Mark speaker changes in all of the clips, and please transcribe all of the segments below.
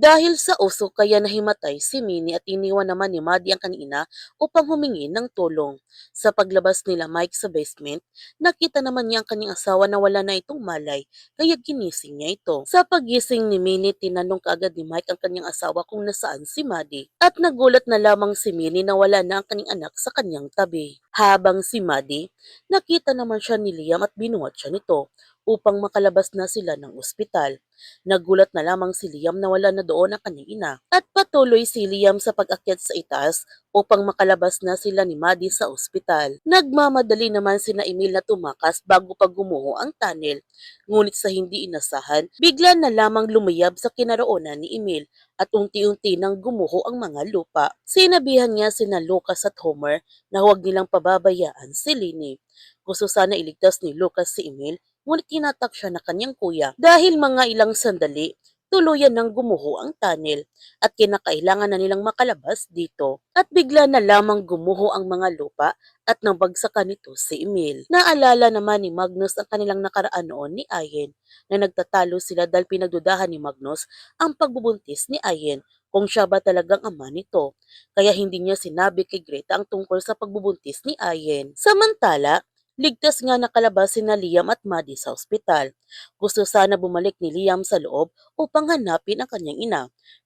Speaker 1: Dahil sa usok kaya nahimatay si Minnie at iniwan naman ni Maddie ang kanyang ina upang humingi ng tulong. Sa paglabas nila Mike sa basement, nakita naman niya ang kanyang asawa na wala na itong malay, kaya ginising niya ito. Sa pagising ni Minnie, tinanong kaagad ni Mike ang kanyang asawa kung nasaan si Maddie. At nagulat na lamang si Minnie na wala na ang kanyang anak sa kanyang tabi. Habang si Maddie, nakita naman siya ni Liam at binuhat siya nito upang makalabas na sila ng ospital. Nagulat na lamang si Liam na wala na doon ang kanyang ina at patuloy si Liam sa pag-akyat sa itaas upang makalabas na sila ni Maddie sa ospital. Nagmamadali naman sina Emil na tumakas bago pa gumuho ang tunnel. Ngunit sa hindi inasahan, bigla na lamang lumiyab sa kinaroonan ni Emil at unti-unti nang gumuho ang mga lupa. Sinabihan niya sina Lucas at Homer na huwag nilang pababayaan si Linny. Gusto sana iligtas ni Lucas si Emil, ngunit tinatak siya na kanyang kuya. Dahil mga ilang sandali, tuluyan ng gumuho ang tunnel at kinakailangan na nilang makalabas dito. At bigla na lamang gumuho ang mga lupa at nabagsakan nito si Emil. Naalala naman ni Magnus ang kanilang nakaraan noon ni Ayen na nagtatalo sila dahil pinagdudahan ni Magnus ang pagbubuntis ni Ayen kung siya ba talagang ama nito. Kaya hindi niya sinabi kay Greta ang tungkol sa pagbubuntis ni Ayen. Samantala, ligtas nga nakalabas sina Liam at Maddie sa ospital. Gusto sana bumalik ni Liam sa loob upang hanapin ang kanyang ina,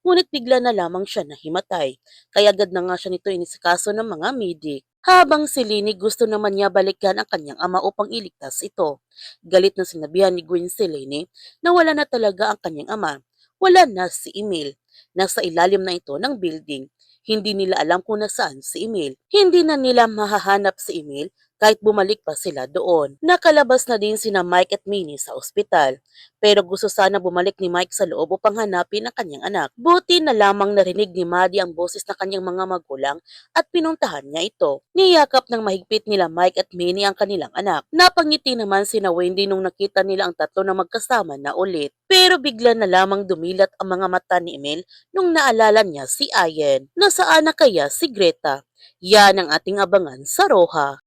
Speaker 1: ngunit bigla na lamang siya nahimatay, kaya agad na nga siya nito inisikaso ng mga medik. Habang si Linny gusto naman niya balikan ang kanyang ama upang iligtas ito. Galit na sinabihan ni Gwen si Linny na wala na talaga ang kanyang ama. Wala na si Emil. Nasa ilalim na ito ng building. Hindi nila alam kung nasaan si Emil. Hindi na nila mahahanap si Emil kahit bumalik pa sila doon. Nakalabas na din sina Mike at Minnie sa ospital. Pero gusto sana bumalik ni Mike sa loob upang hanapin ang kanyang anak. Buti na lamang narinig ni Maddie ang boses ng kanyang mga magulang at pinuntahan niya ito. Niyakap ng mahigpit nila Mike at Minnie ang kanilang anak. Napangiti naman sina Wendy nung nakita nila ang tatlo na magkasama na ulit. Pero bigla na lamang dumilat ang mga mata ni Emil nung naalala niya si Ayen. Nasaan na kaya si Greta? Yan ang ating abangan sa Roha.